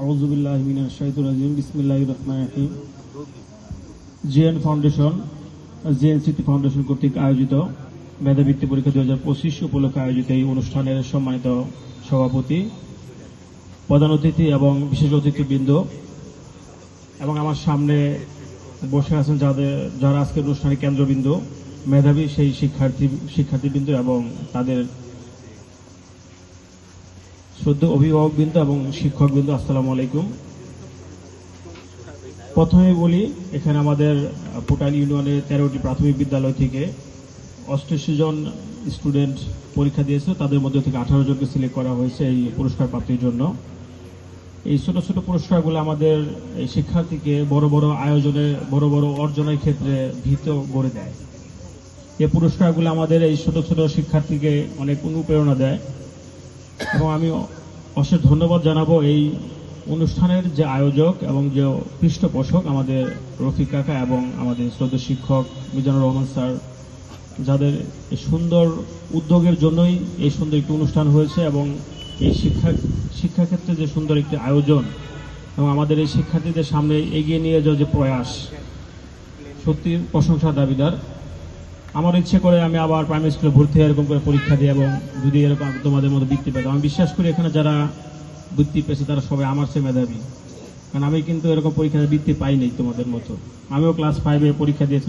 আউযুবিল্লাহি মিনাশ শাইতানির রাজিম। বিসমিল্লাহির রহমানির রহিম। জেএন ফাউন্ডেশন, জেএনসিটি ফাউন্ডেশন কর্তৃক আয়োজিত মেধাবৃত্তি পরীক্ষা 2025 উপলক্ষে আয়োজিত এই অনুষ্ঠানের সম্মানিত সভাপতি, প্রধান অতিথি এবং বিশেষ অতিথিবৃন্দ এবং আমার সামনে বসে আছেন যারা আজকের অনুষ্ঠানের কেন্দ্রবিন্দু, মেধাবী সেই শিক্ষার্থীবৃন্দ এবং তাদের শ্রদ্ধেয় অভিভাবকবৃন্দ এবং শিক্ষকবৃন্দ, আসসালামু আলাইকুম। প্রথমে বলি, এখানে আমাদের পুটাইল ইউনিয়নের 13টি প্রাথমিক বিদ্যালয় থেকে 88 জন স্টুডেন্ট পরীক্ষা দিয়েছে। তাদের মধ্যে থেকে 18 জনকে সিলেক্ট করা হয়েছে এই পুরস্কার প্রাপ্তির জন্য। এই ছোট ছোট পুরস্কারগুলো আমাদের এই শিক্ষার্থীকে বড় বড় আয়োজনে, বড় বড় অর্জনের ক্ষেত্রে ভীত গড়ে দেয়। এই পুরস্কারগুলো আমাদের এই ছোট ছোট শিক্ষার্থীকে অনেক অনুপ্রেরণা দেয় এবং আমি অশেষ ধন্যবাদ জানাবো এই অনুষ্ঠানের যে আয়োজক এবং যে পৃষ্ঠপোষক আমাদের রফিক কাকা এবং আমাদের শ্রদ্ধেয় শিক্ষক মিজানুর রহমান স্যার, যাদের এই সুন্দর উদ্যোগের জন্যই এই সুন্দর একটি অনুষ্ঠান হয়েছে এবং এই শিক্ষাক্ষেত্রে যে সুন্দর একটি আয়োজন এবং আমাদের এই শিক্ষার্থীদের সামনে এগিয়ে নিয়ে যাওয়ার যে প্রয়াস, সত্যি প্রশংসার দাবিদার। আমার ইচ্ছে করে আমি আবার প্রাইমারি স্কুলে ভর্তি হয়ে এরকম করে পরীক্ষা দিই এবং যদি এরকম তোমাদের মধ্যে বৃত্তি পেতাম। আমি বিশ্বাস করি এখানে যারা বৃত্তি পেয়েছে তারা সবাই আমার চেয়ে মেধাবী, কারণ আমি কিন্তু এরকম পরীক্ষায় বৃত্তি পাইনি তোমাদের মতো। আমিও ক্লাস 5-এ পরীক্ষা দিয়েছি।